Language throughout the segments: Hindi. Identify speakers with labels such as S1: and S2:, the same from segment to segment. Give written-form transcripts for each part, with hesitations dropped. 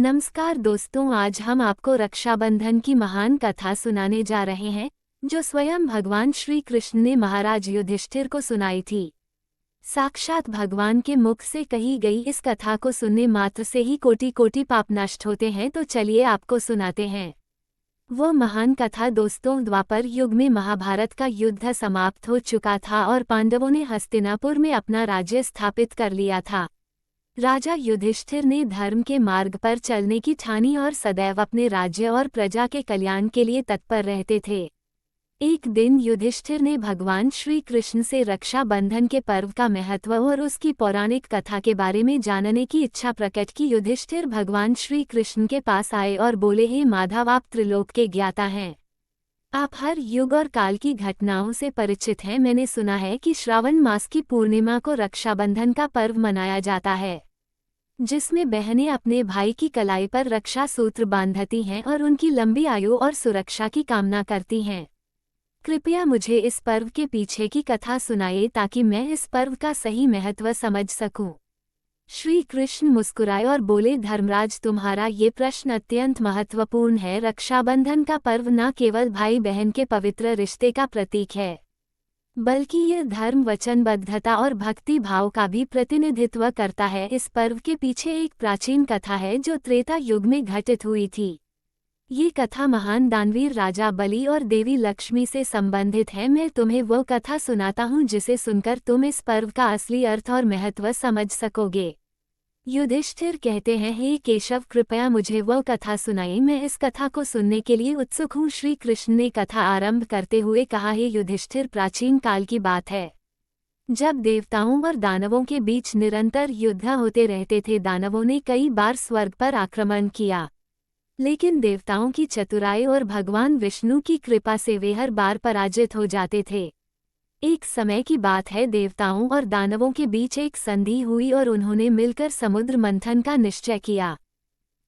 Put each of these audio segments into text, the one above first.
S1: नमस्कार दोस्तों, आज हम आपको रक्षाबंधन की महान कथा सुनाने जा रहे हैं जो स्वयं भगवान श्री कृष्ण ने महाराज युधिष्ठिर को सुनाई थी। साक्षात भगवान के मुख से कही गई इस कथा को सुनने मात्र से ही कोटि कोटि पाप नष्ट होते हैं। तो चलिए आपको सुनाते हैं वो महान कथा। दोस्तों, द्वापर युग में महाभारत का युद्ध समाप्त हो चुका था और पांडवों ने हस्तिनापुर में अपना राज्य स्थापित कर लिया था। राजा युधिष्ठिर ने धर्म के मार्ग पर चलने की ठानी और सदैव अपने राज्य और प्रजा के कल्याण के लिए तत्पर रहते थे। एक दिन युधिष्ठिर ने भगवान श्री कृष्ण से रक्षा बंधन के पर्व का महत्व और उसकी पौराणिक कथा के बारे में जानने की इच्छा प्रकट की। युधिष्ठिर भगवान श्री कृष्ण के पास आए और बोले, हे माधव, आप त्रिलोक के ज्ञाता हैं। आप हर युग और काल की घटनाओं से परिचित हैं। मैंने सुना है कि श्रावण मास की पूर्णिमा को रक्षाबंधन का पर्व मनाया जाता है, जिसमें बहनें अपने भाई की कलाई पर रक्षा सूत्र बांधती हैं और उनकी लंबी आयु और सुरक्षा की कामना करती हैं। कृपया मुझे इस पर्व के पीछे की कथा सुनाइए ताकि मैं इस पर्व का सही महत्व समझ सकूं। श्री कृष्ण मुस्कुराए और बोले, धर्मराज, तुम्हारा ये प्रश्न अत्यंत महत्वपूर्ण है। रक्षाबंधन का पर्व न केवल भाई बहन के पवित्र रिश्ते का प्रतीक है, बल्कि यह धर्म, वचनबद्धता और भक्ति भाव का भी प्रतिनिधित्व करता है। इस पर्व के पीछे एक प्राचीन कथा है जो त्रेता युग में घटित हुई थी। ये कथा महान दानवीर राजा बलि और देवी लक्ष्मी से संबंधित है। मैं तुम्हें वो कथा सुनाता हूँ जिसे सुनकर तुम इस पर्व का असली अर्थ और महत्व समझ सकोगे। युधिष्ठिर कहते हैं, हे केशव, कृपया मुझे वो कथा सुनाइए। मैं इस कथा को सुनने के लिए उत्सुक हूँ। श्री कृष्ण ने कथा आरंभ करते हुए कहा, हे युधिष्ठिर, प्राचीन काल की बात है जब देवताओं और दानवों के बीच निरंतर युद्ध होते रहते थे। दानवों ने कई बार स्वर्ग पर आक्रमण किया, लेकिन देवताओं की चतुराई और भगवान विष्णु की कृपा से वे हर बार पराजित हो जाते थे। एक समय की बात है, देवताओं और दानवों के बीच एक संधि हुई और उन्होंने मिलकर समुद्र मंथन का निश्चय किया।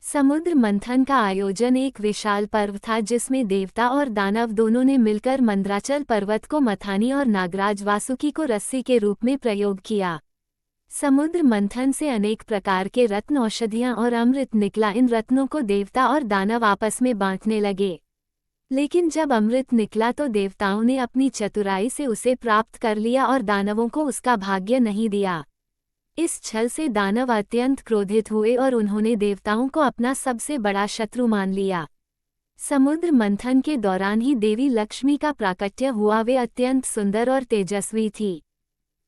S1: समुद्र मंथन का आयोजन एक विशाल पर्व था जिसमें देवता और दानव दोनों ने मिलकर मंदराचल पर्वत को मथानी और नागराज वासुकी को रस्सी के रूप में प्रयोग किया। समुद्र मंथन से अनेक प्रकार के रत्न, औषधियां और अमृत निकला। इन रत्नों को देवता और दानव आपस में बांटने लगे, लेकिन जब अमृत निकला तो देवताओं ने अपनी चतुराई से उसे प्राप्त कर लिया और दानवों को उसका भाग्य नहीं दिया। इस छल से दानव अत्यंत क्रोधित हुए और उन्होंने देवताओं को अपना सबसे बड़ा शत्रु मान लिया। समुद्र मंथन के दौरान ही देवी लक्ष्मी का प्राकट्य हुआ। वे अत्यंत सुंदर और तेजस्वी थी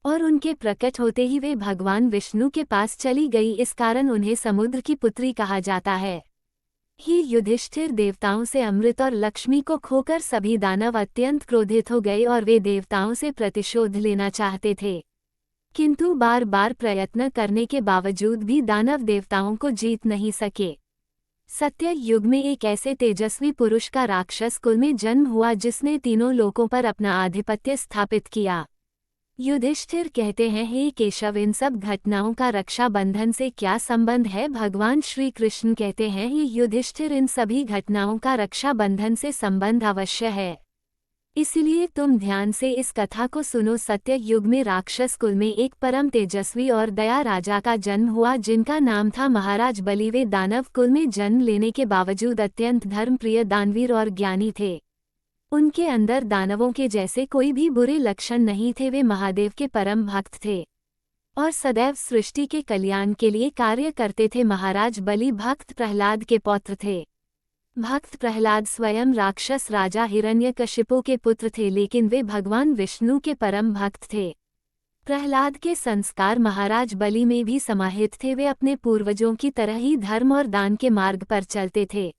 S1: और उनके प्रकट होते ही वे भगवान विष्णु के पास चली गई। इस कारण उन्हें समुद्र की पुत्री कहा जाता है। ही युधिष्ठिर, देवताओं से अमृत और लक्ष्मी को खोकर सभी दानव अत्यंत क्रोधित हो गए और वे देवताओं से प्रतिशोध लेना चाहते थे, किंतु बार बार प्रयत्न करने के बावजूद भी दानव देवताओं को जीत नहीं सके। सत्य युग में एक ऐसे तेजस्वी पुरुष का राक्षस कुल में जन्म हुआ जिसने तीनों लोकों पर अपना आधिपत्य स्थापित किया। युधिष्ठिर कहते हैं, हे केशव, इन सब घटनाओं का रक्षा बंधन से क्या संबंध है? भगवान श्री कृष्ण कहते हैं, हे युधिष्ठिर, इन सभी घटनाओं का रक्षा बंधन से संबंध अवश्य है, इसलिए तुम ध्यान से इस कथा को सुनो। सत्य युग में राक्षस कुल में एक परम तेजस्वी और दया राजा का जन्म हुआ जिनका नाम था महाराज बलि। वे दानव कुल में जन्म लेने के बावजूद अत्यंत धर्मप्रिय, दानवीर और ज्ञानी थे। उनके अंदर दानवों के जैसे कोई भी बुरे लक्षण नहीं थे। वे महादेव के परम भक्त थे और सदैव सृष्टि के कल्याण के लिए कार्य करते थे। महाराज बलि भक्त प्रहलाद के पौत्र थे। भक्त प्रहलाद स्वयं राक्षस राजा हिरण्यकशिपु के पुत्र थे, लेकिन वे भगवान विष्णु के परम भक्त थे। प्रहलाद के संस्कार महाराज बलि में भी समाहित थे। वे अपने पूर्वजों की तरह ही धर्म और दान के मार्ग पर चलते थे।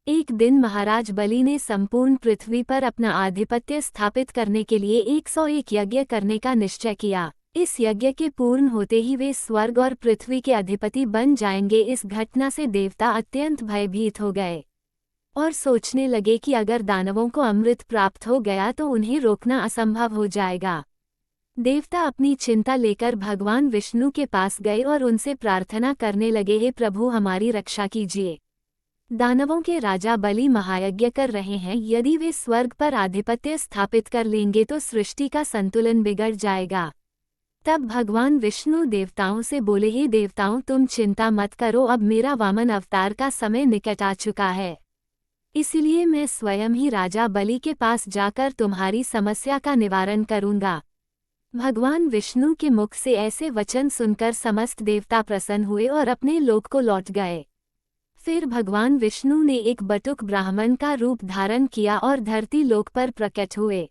S1: एक दिन महाराज बलि ने संपूर्ण पृथ्वी पर अपना आधिपत्य स्थापित करने के लिए 101 यज्ञ करने का निश्चय किया। इस यज्ञ के पूर्ण होते ही वे स्वर्ग और पृथ्वी के अधिपति बन जाएंगे। इस घटना से देवता अत्यंत भयभीत हो गए और सोचने लगे कि अगर दानवों को अमृत प्राप्त हो गया तो उन्हें रोकना असंभव हो जाएगा। देवता अपनी चिंता लेकर भगवान विष्णु के पास गए और उनसे प्रार्थना करने लगे, हे प्रभु, हमारी रक्षा कीजिए। दानवों के राजा बलि महायज्ञ कर रहे हैं। यदि वे स्वर्ग पर आधिपत्य स्थापित कर लेंगे तो सृष्टि का संतुलन बिगड़ जाएगा। तब भगवान विष्णु देवताओं से बोले, हे देवताओं, तुम चिंता मत करो, अब मेरा वामन अवतार का समय निकट आ चुका है। इसलिए मैं स्वयं ही राजा बलि के पास जाकर तुम्हारी समस्या का निवारण करूंगा। भगवान विष्णु के मुख से ऐसे वचन सुनकर समस्त देवता प्रसन्न हुए और अपने लोक को लौट गए। फिर भगवान विष्णु ने एक बटुक ब्राह्मण का रूप धारण किया और धरती लोक पर प्रकट हुए।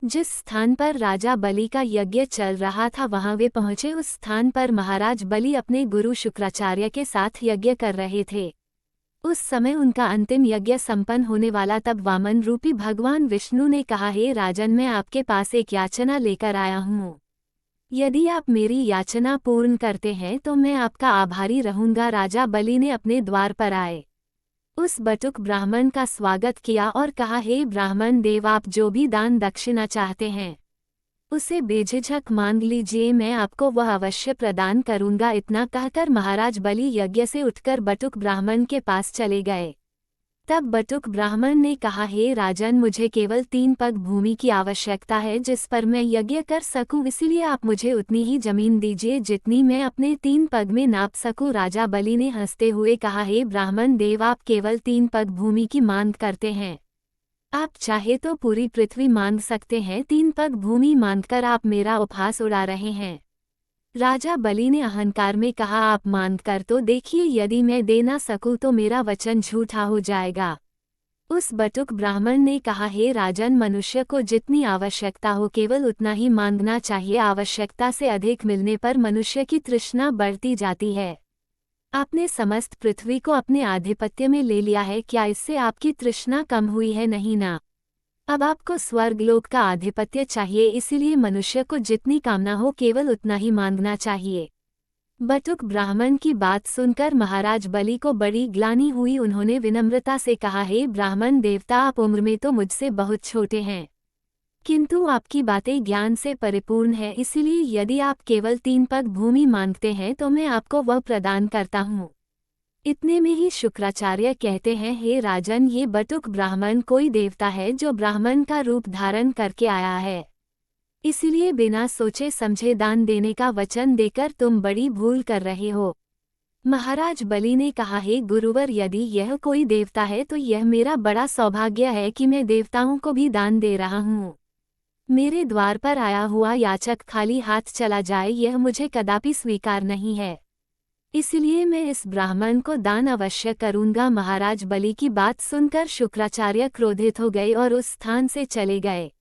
S1: जिस स्थान पर राजा बलि का यज्ञ चल रहा था वहां वे पहुंचे। उस स्थान पर महाराज बलि अपने गुरु शुक्राचार्य के साथ यज्ञ कर रहे थे। उस समय उनका अंतिम यज्ञ संपन्न होने वाला। तब वामन रूपी भगवान विष्णु ने कहा, हे राजन, मैं आपके पास एक याचना लेकर आया हूँ। यदि आप मेरी याचना पूर्ण करते हैं तो मैं आपका आभारी रहूंगा। राजा बलि ने अपने द्वार पर आए उस बटुक ब्राह्मण का स्वागत किया और कहा, हे ब्राह्मण देव, आप जो भी दान दक्षिणा चाहते हैं उसे बेझिझक मांग लीजिए, मैं आपको वह अवश्य प्रदान करूंगा। इतना कहकर महाराज बलि यज्ञ से उठकर बटुक ब्राह्मण के पास चले गए। तब बटुक ब्राह्मण ने कहा, हे राजन, मुझे केवल 3 पग भूमि की आवश्यकता है जिस पर मैं यज्ञ कर सकूं, इसलिए आप मुझे उतनी ही जमीन दीजिए जितनी मैं अपने 3 पग में नाप सकूं। राजा बलि ने हंसते हुए कहा, हे ब्राह्मण देव, आप केवल 3 पग भूमि की मांग करते हैं, आप चाहे तो पूरी पृथ्वी मांग सकते हैं। 3 पग भूमि मांगकर आप मेरा उपहास उड़ा रहे हैं। राजा बलि ने अहंकार में कहा, आप मांग कर तो देखिए, यदि मैं दे ना सकूं तो मेरा वचन झूठा हो जाएगा। उस बटुक ब्राह्मण ने कहा, हे राजन, मनुष्य को जितनी आवश्यकता हो केवल उतना ही मांगना चाहिए। आवश्यकता से अधिक मिलने पर मनुष्य की तृष्णा बढ़ती जाती है। आपने समस्त पृथ्वी को अपने आधिपत्य में ले लिया है, क्या इससे आपकी तृष्णा कम हुई है? नहीं ना। अब आपको स्वर्गलोक का आधिपत्य चाहिए, इसीलिए मनुष्य को जितनी कामना हो केवल उतना ही मांगना चाहिए। बटुक ब्राह्मण की बात सुनकर महाराज बलि को बड़ी ग्लानि हुई। उन्होंने विनम्रता से कहा, हे ब्राह्मण देवता, आप उम्र में तो मुझसे बहुत छोटे हैं, किंतु आपकी बातें ज्ञान से परिपूर्ण है, इसीलिए यदि आप केवल 3 पग भूमि मांगते हैं तो मैं आपको वह प्रदान करता हूँ। इतने में ही शुक्राचार्य कहते हैं, हे राजन, ये बटुक ब्राह्मण कोई देवता है जो ब्राह्मण का रूप धारण करके आया है, इसलिए बिना सोचे समझे दान देने का वचन देकर तुम बड़ी भूल कर रहे हो। महाराज बलि ने कहा, हे गुरुवर, यदि यह कोई देवता है तो यह मेरा बड़ा सौभाग्य है कि मैं देवताओं को भी दान दे रहा हूँ। मेरे द्वार पर आया हुआ याचक खाली हाथ चला जाए, यह मुझे कदापि स्वीकार नहीं है, इसलिए मैं इस ब्राह्मण को दान अवश्य करूंगा। महाराज बलि की बात सुनकर शुक्राचार्य क्रोधित हो गए और उस स्थान से चले गए।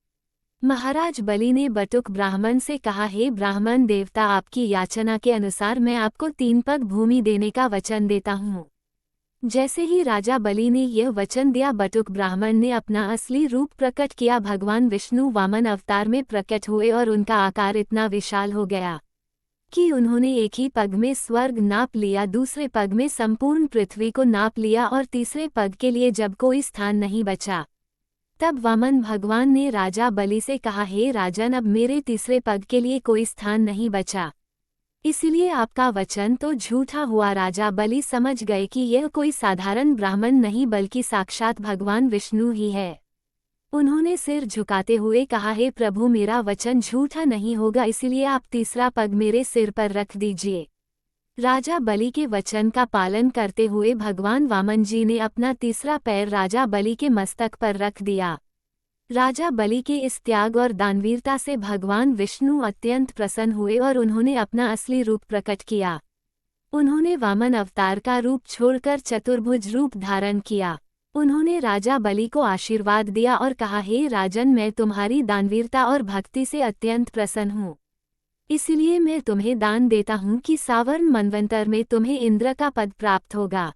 S1: महाराज बलि ने बटुक ब्राह्मण से कहा, हे ब्राह्मण देवता, आपकी याचना के अनुसार मैं आपको 3 पग भूमि देने का वचन देता हूँ। जैसे ही राजा बलि ने यह वचन दिया, बटुक ब्राह्मण ने अपना असली रूप प्रकट किया। भगवान विष्णु वामन अवतार में प्रकट हुए और उनका आकार इतना विशाल हो गया कि उन्होंने एक ही पग में स्वर्ग नाप लिया, दूसरे पग में संपूर्ण पृथ्वी को नाप लिया और तीसरे पग के लिए जब कोई स्थान नहीं बचा तब वामन भगवान ने राजा बलि से कहा, हे राजन, अब मेरे तीसरे पग के लिए कोई स्थान नहीं बचा, इसलिए आपका वचन तो झूठा हुआ। राजा बलि समझ गए कि यह कोई साधारण ब्राह्मण नहीं बल्कि साक्षात भगवान विष्णु ही है। उन्होंने सिर झुकाते हुए कहा, हे प्रभु, मेरा वचन झूठा नहीं होगा, इसलिए आप तीसरा पग मेरे सिर पर रख दीजिए। राजा बलि के वचन का पालन करते हुए भगवान वामन जी ने अपना तीसरा पैर राजा बलि के मस्तक पर रख दिया। राजा बलि के इस त्याग और दानवीरता से भगवान विष्णु अत्यंत प्रसन्न हुए और उन्होंने अपना असली रूप प्रकट किया। उन्होंने वामन अवतार का रूप छोड़कर चतुर्भुज रूप धारण किया। उन्होंने राजा बलि को आशीर्वाद दिया और कहा, हे राजन, मैं तुम्हारी दानवीरता और भक्ति से अत्यंत प्रसन्न हूँ, इसलिए मैं तुम्हें दान देता हूँ कि सावर्ण मनवंतर में तुम्हें इंद्र का पद प्राप्त होगा,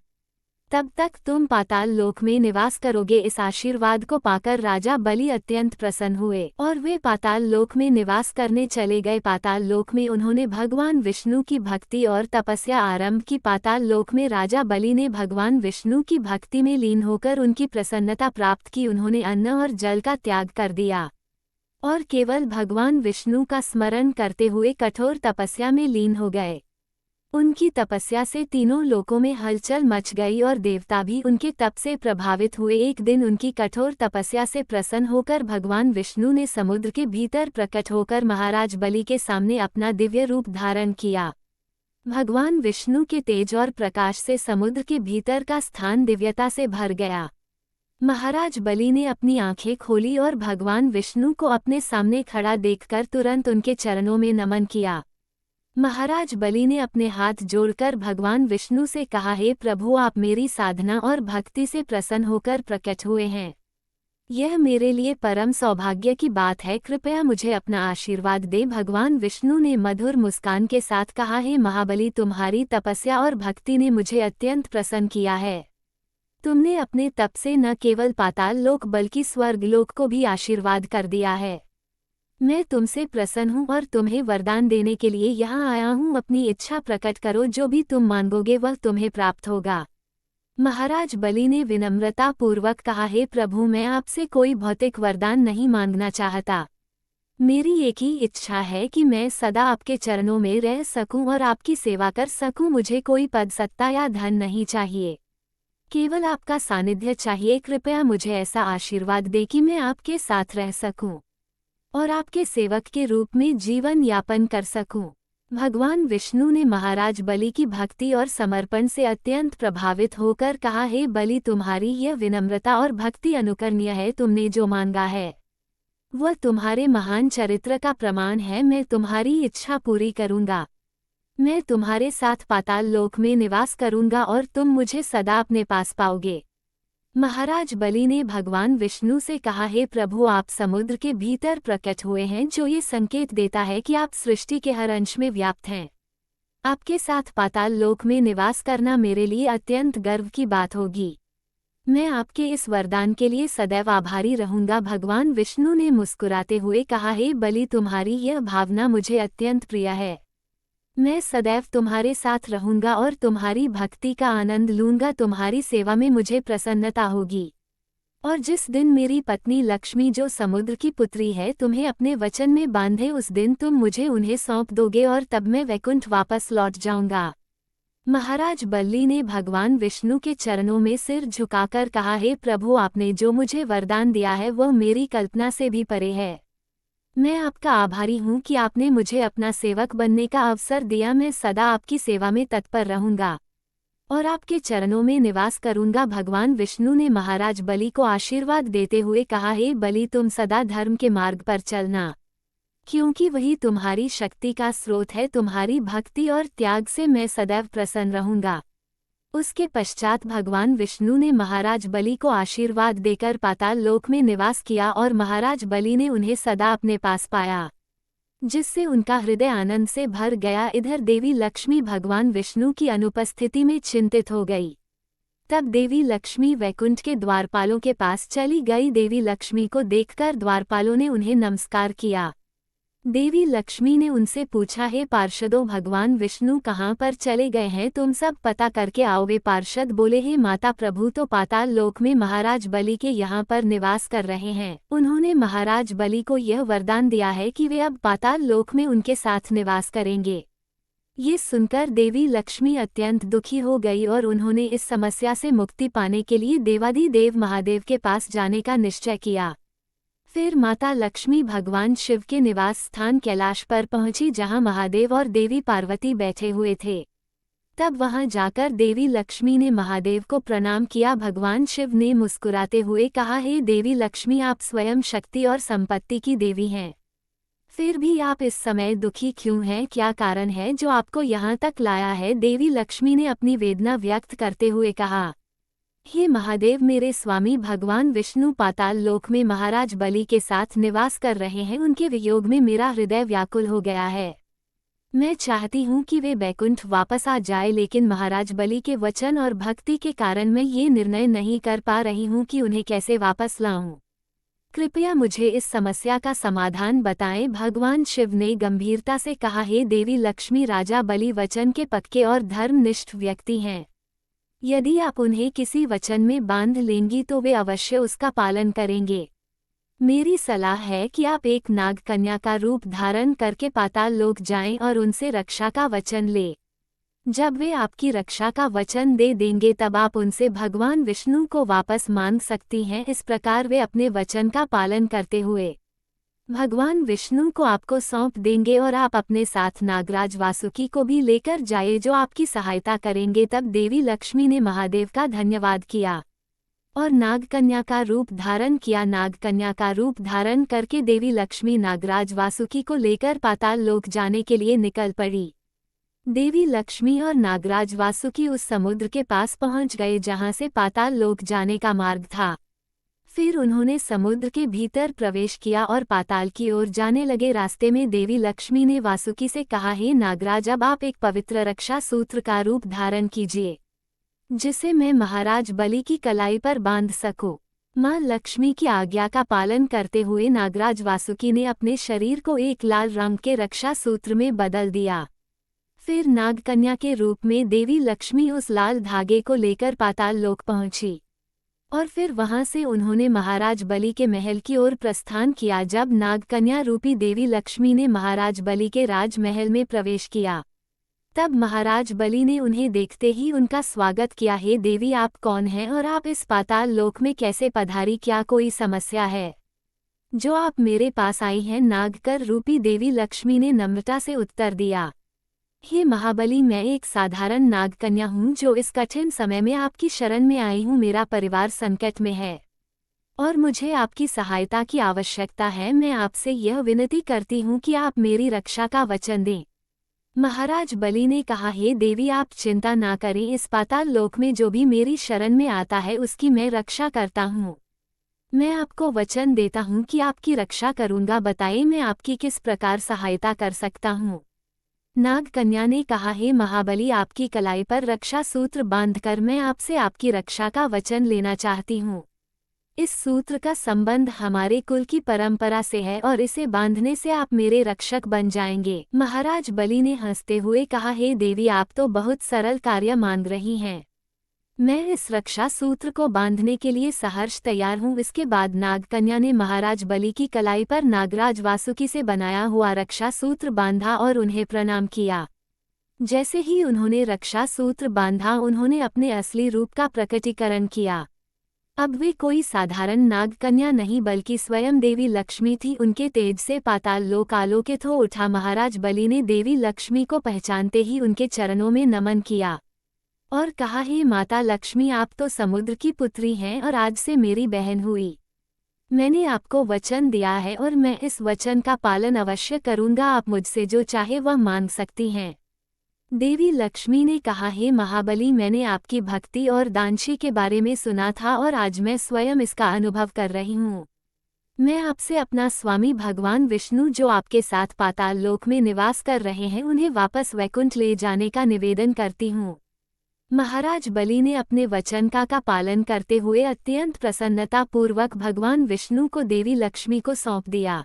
S1: तब तक तुम पाताल लोक में निवास करोगे। इस आशीर्वाद को पाकर राजा बलि अत्यंत प्रसन्न हुए और वे पाताल लोक में निवास करने चले गए। पाताल लोक में उन्होंने भगवान विष्णु की भक्ति और तपस्या आरंभ की। पाताल लोक में राजा बलि ने भगवान विष्णु की भक्ति में लीन होकर उनकी प्रसन्नता प्राप्त की। उन्होंने अन्न और जल का त्याग कर दिया और केवल भगवान विष्णु का स्मरण करते हुए कठोर तपस्या में लीन हो गए। उनकी तपस्या से तीनों लोकों में हलचल मच गई और देवता भी उनके तप से प्रभावित हुए। एक दिन उनकी कठोर तपस्या से प्रसन्न होकर भगवान विष्णु ने समुद्र के भीतर प्रकट होकर महाराज बलि के सामने अपना दिव्य रूप धारण किया। भगवान विष्णु के तेज और प्रकाश से समुद्र के भीतर का स्थान दिव्यता से भर गया। महाराज बलि ने अपनी आंखें खोली और भगवान विष्णु को अपने सामने खड़ा देखकर तुरंत उनके चरणों में नमन किया। महाराज बलि ने अपने हाथ जोड़कर भगवान विष्णु से कहा, हे प्रभु, आप मेरी साधना और भक्ति से प्रसन्न होकर प्रकट हुए हैं। यह मेरे लिए परम सौभाग्य की बात है, कृपया मुझे अपना आशीर्वाद दे। भगवान विष्णु ने मधुर मुस्कान के साथ कहा, हे महाबली, तुम्हारी तपस्या और भक्ति ने मुझे अत्यंत प्रसन्न किया है। तुमने अपने तप से न केवल पाताल लोक बल्कि स्वर्ग लोक को भी आशीर्वाद कर दिया है। मैं तुमसे प्रसन्न हूँ और तुम्हें वरदान देने के लिए यहाँ आया हूँ। अपनी इच्छा प्रकट करो, जो भी तुम मांगोगे वह तुम्हें प्राप्त होगा। महाराज बलि ने विनम्रता पूर्वक कहा, हे प्रभु, मैं आपसे कोई भौतिक वरदान नहीं मांगना चाहता। मेरी एक ही इच्छा है कि मैं सदा आपके चरणों में रह सकूं और आपकी सेवा कर सकूं। मुझे कोई पद, सत्ता या धन नहीं चाहिए, केवल आपका सानिध्य चाहिए। कृपया मुझे ऐसा आशीर्वाद दे कि मैं आपके साथ रह सकूं और आपके सेवक के रूप में जीवन यापन कर सकूं। भगवान विष्णु ने महाराज बलि की भक्ति और समर्पण से अत्यंत प्रभावित होकर कहा, हे बलि, तुम्हारी यह विनम्रता और भक्ति अनुकरणीय है। तुमने जो मांगा है वह तुम्हारे महान चरित्र का प्रमाण है। मैं तुम्हारी इच्छा पूरी करूंगा। मैं तुम्हारे साथ पाताल लोक में निवास करूंगा और तुम मुझे सदा अपने पास पाओगे। महाराज बलि ने भगवान विष्णु से कहा, हे प्रभु, आप समुद्र के भीतर प्रकट हुए हैं, जो ये संकेत देता है कि आप सृष्टि के हर अंश में व्याप्त हैं। आपके साथ पाताल लोक में निवास करना मेरे लिए अत्यंत गर्व की बात होगी। मैं आपके इस वरदान के लिए सदैव आभारी रहूंगा। भगवान विष्णु ने मुस्कुराते हुए कहा, हे बलि, तुम्हारी यह भावना मुझे अत्यंत प्रिय है। मैं सदैव तुम्हारे साथ रहूंगा और तुम्हारी भक्ति का आनंद लूंगा। तुम्हारी सेवा में मुझे प्रसन्नता होगी। और जिस दिन मेरी पत्नी लक्ष्मी, जो समुद्र की पुत्री है, तुम्हें अपने वचन में बांधे, उस दिन तुम मुझे उन्हें सौंप दोगे और तब मैं वैकुंठ वापस लौट जाऊंगा। महाराज बलि ने भगवान विष्णु के चरणों में सिर झुकाकर कहा, हे प्रभु, आपने जो मुझे वरदान दिया है वह मेरी कल्पना से भी परे है। मैं आपका आभारी हूँ कि आपने मुझे अपना सेवक बनने का अवसर दिया। मैं सदा आपकी सेवा में तत्पर रहूंगा और आपके चरणों में निवास करूंगा। भगवान विष्णु ने महाराज बलि को आशीर्वाद देते हुए कहा, हे बलि, तुम सदा धर्म के मार्ग पर चलना, क्योंकि वही तुम्हारी शक्ति का स्रोत है। तुम्हारी भक्ति और त्याग से मैं सदैव प्रसन्न रहूंगा। उसके पश्चात भगवान विष्णु ने महाराज बलि को आशीर्वाद देकर पाताल लोक में निवास किया और महाराज बलि ने उन्हें सदा अपने पास पाया, जिससे उनका हृदय आनंद से भर गया। इधर देवी लक्ष्मी भगवान विष्णु की अनुपस्थिति में चिंतित हो गई। तब देवी लक्ष्मी वैकुंठ के द्वारपालों के पास चली गई। देवी लक्ष्मी को देखकर द्वारपालों ने उन्हें नमस्कार किया। देवी लक्ष्मी ने उनसे पूछा, हे पार्षदों, भगवान विष्णु कहाँ पर चले गए हैं? तुम सब पता करके आओ। वे पार्षद बोले, हे माता, प्रभु तो पाताल लोक में महाराज बलि के यहाँ पर निवास कर रहे हैं। उन्होंने महाराज बलि को यह वरदान दिया है कि वे अब पाताल लोक में उनके साथ निवास करेंगे। ये सुनकर देवी लक्ष्मी अत्यंत दुखी हो गई और उन्होंने इस समस्या से मुक्ति पाने के लिए देवाधिदेव महादेव के पास जाने का निश्चय किया। फिर माता लक्ष्मी भगवान शिव के निवास स्थान कैलाश पर पहुंची, जहां महादेव और देवी पार्वती बैठे हुए थे। तब वहां जाकर देवी लक्ष्मी ने महादेव को प्रणाम किया। भगवान शिव ने मुस्कुराते हुए कहा, हे देवी लक्ष्मी, आप स्वयं शक्ति और संपत्ति की देवी हैं। फिर भी आप इस समय दुखी क्यों हैं? क्या कारण है जो आपको यहाँ तक लाया है? देवी लक्ष्मी ने अपनी वेदना व्यक्त करते हुए कहा, हे महादेव, मेरे स्वामी भगवान विष्णु पाताल लोक में महाराज बलि के साथ निवास कर रहे हैं। उनके वियोग में मेरा हृदय व्याकुल हो गया है। मैं चाहती हूँ कि वे बैकुंठ वापस आ जाए, लेकिन महाराज बलि के वचन और भक्ति के कारण मैं ये निर्णय नहीं कर पा रही हूँ कि उन्हें कैसे वापस लाऊं। कृपया मुझे इस समस्या का समाधान बताएं। भगवान शिव ने गंभीरता से कहा, हे देवी लक्ष्मी, राजा बलि वचन के पक्के और धर्मनिष्ठ व्यक्ति हैं। यदि आप उन्हें किसी वचन में बांध लेंगी तो वे अवश्य उसका पालन करेंगे। मेरी सलाह है कि आप एक नाग कन्या का रूप धारण करके पाताल लोक जाएं और उनसे रक्षा का वचन लें। जब वे आपकी रक्षा का वचन दे देंगे तब आप उनसे भगवान विष्णु को वापस मांग सकती हैं। इस प्रकार वे अपने वचन का पालन करते हुए भगवान विष्णु को आपको सौंप देंगे और आप अपने साथ नागराज वासुकी को भी लेकर जाए जो आपकी सहायता करेंगे। तब देवी लक्ष्मी ने महादेव का धन्यवाद किया और नागकन्या का रूप धारण किया। नागकन्या का रूप धारण करके देवी लक्ष्मी नागराज वासुकी को लेकर पाताल लोक जाने के लिए निकल पड़ी। देवी लक्ष्मी और नागराज वासुकी उस समुद्र के पास पहुंच गए जहां से पाताल लोक जाने का मार्ग था। फिर उन्होंने समुद्र के भीतर प्रवेश किया और पाताल की ओर जाने लगे। रास्ते में देवी लक्ष्मी ने वासुकी से कहा, हे नागराज, अब आप एक पवित्र रक्षा सूत्र का रूप धारण कीजिए जिसे मैं महाराज बलि की कलाई पर बांध सकूं। मां लक्ष्मी की आज्ञा का पालन करते हुए नागराज वासुकी ने अपने शरीर को एक लाल रंग के रक्षा सूत्र में बदल दिया। फिर नागकन्या के रूप में देवी लक्ष्मी उस लाल धागे को लेकर पाताल लोक पहुंची और फिर वहां से उन्होंने महाराज बलि के महल की ओर प्रस्थान किया। जब नागकन्या रूपी देवी लक्ष्मी ने महाराज बलि के राजमहल में प्रवेश किया तब महाराज बलि ने उन्हें देखते ही उनका स्वागत किया। हे देवी, आप कौन हैं और आप इस पाताल लोक में कैसे पधारी? क्या कोई समस्या है जो आप मेरे पास आई हैं? नागकर रूपी देवी लक्ष्मी ने नम्रता से उत्तर दिया, हे महाबली, मैं एक साधारण नागकन्या हूँ जो इस कठिन समय में आपकी शरण में आई हूँ। मेरा परिवार संकट में है और मुझे आपकी सहायता की आवश्यकता है। मैं आपसे यह विनती करती हूँ कि आप मेरी रक्षा का वचन दें। महाराज बलि ने कहा, हे देवी, आप चिंता ना करें। इस पाताल लोक में जो भी मेरी शरण में आता है उसकी मैं रक्षा करता हूँ। मैं आपको वचन देता हूँ कि आपकी रक्षा करूँगा। बताइए, मैं आपकी किस प्रकार सहायता कर सकता हूँ? नागकन्या ने कहा, हे महाबली, आपकी कलाई पर रक्षा सूत्र बांधकर मैं आपसे आपकी रक्षा का वचन लेना चाहती हूँ। इस सूत्र का संबंध हमारे कुल की परंपरा से है और इसे बांधने से आप मेरे रक्षक बन जाएंगे। महाराज बलि ने हंसते हुए कहा, हे देवी, आप तो बहुत सरल कार्य मांग रही हैं। मैं इस रक्षा सूत्र को बांधने के लिए सहर्ष तैयार हूँ। इसके बाद नागकन्या ने महाराज बलि की कलाई पर नागराज वासुकी से बनाया हुआ रक्षा सूत्र बांधा और उन्हें प्रणाम किया। जैसे ही उन्होंने रक्षा सूत्र बांधा उन्होंने अपने असली रूप का प्रकटीकरण किया। अब वे कोई साधारण नागकन्या नहीं बल्कि स्वयं देवी लक्ष्मी थी। उनके तेज से पाताल लोक आलोकित हो उठा। महाराज बलि ने देवी लक्ष्मी को पहचानते ही उनके चरणों में नमन किया और कहा, हे माता लक्ष्मी, आप तो समुद्र की पुत्री हैं और आज से मेरी बहन हुई। मैंने आपको वचन दिया है और मैं इस वचन का पालन अवश्य करूंगा। आप मुझसे जो चाहे वह मांग सकती हैं। देवी लक्ष्मी ने कहा, हे महाबली, मैंने आपकी भक्ति और दानशी के बारे में सुना था और आज मैं स्वयं इसका अनुभव कर रही हूँ। मैं आपसे अपना स्वामी भगवान विष्णु जो आपके साथ पाताल लोक में निवास कर रहे हैं उन्हें वापस वैकुंठ ले जाने का निवेदन करती हूँ। महाराज बलि ने अपने वचन का पालन करते हुए अत्यंत प्रसन्नता पूर्वक भगवान विष्णु को देवी लक्ष्मी को सौंप दिया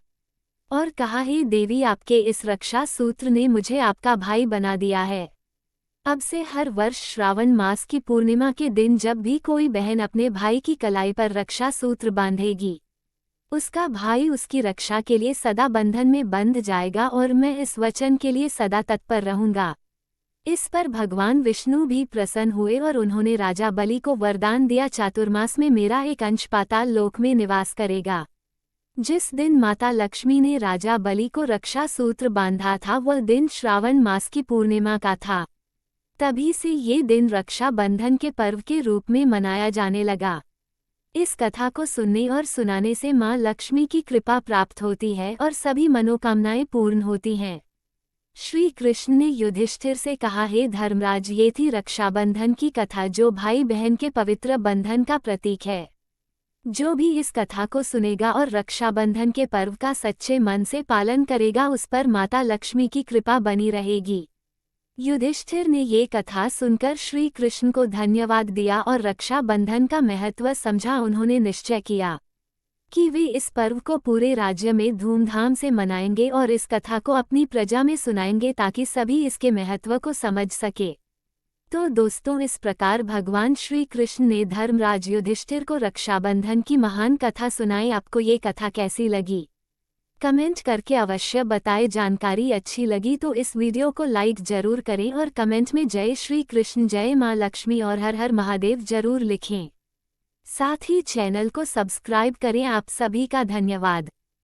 S1: और कहा, हे देवी, आपके इस रक्षा सूत्र ने मुझे आपका भाई बना दिया है। अब से हर वर्ष श्रावण मास की पूर्णिमा के दिन जब भी कोई बहन अपने भाई की कलाई पर रक्षा सूत्र बांधेगी उसका भाई उसकी रक्षा के लिए सदा बंधन में बंध जाएगा और मैं इस वचन के लिए सदा तत्पर रहूंगा। इस पर भगवान विष्णु भी प्रसन्न हुए और उन्होंने राजा बलि को वरदान दिया, चातुर्मास में मेरा एक अंश पाताल लोक में निवास करेगा। जिस दिन माता लक्ष्मी ने राजा बलि को रक्षा सूत्र बांधा था वह दिन श्रावण मास की पूर्णिमा का था। तभी से ये दिन रक्षा बंधन के पर्व के रूप में मनाया जाने लगा। इस कथा को सुनने और सुनाने से मां लक्ष्मी की कृपा प्राप्त होती है और सभी मनोकामनाएं पूर्ण होती हैं। श्री कृष्ण ने युधिष्ठिर से कहा, हे धर्मराज, ये थी रक्षाबंधन की कथा जो भाई बहन के पवित्र बंधन का प्रतीक है। जो भी इस कथा को सुनेगा और रक्षाबंधन के पर्व का सच्चे मन से पालन करेगा उस पर माता लक्ष्मी की कृपा बनी रहेगी। युधिष्ठिर ने ये कथा सुनकर श्री कृष्ण को धन्यवाद दिया और रक्षाबंधन का महत्व समझा। उन्होंने निश्चय किया कि वे इस पर्व को पूरे राज्य में धूमधाम से मनाएंगे और इस कथा को अपनी प्रजा में सुनाएंगे ताकि सभी इसके महत्व को समझ सके। तो दोस्तों, इस प्रकार भगवान श्री कृष्ण ने धर्मराज युधिष्ठिर को रक्षाबंधन की महान कथा सुनाई। आपको ये कथा कैसी लगी? कमेंट करके अवश्य बताएं। जानकारी अच्छी लगी तो इस वीडियो को लाइक जरूर करें और कमेंट में जय श्री कृष्ण, जय मां लक्ष्मी और हर हर महादेव जरूर लिखें। साथ ही चैनल को सब्सक्राइब करें। आप सभी का धन्यवाद।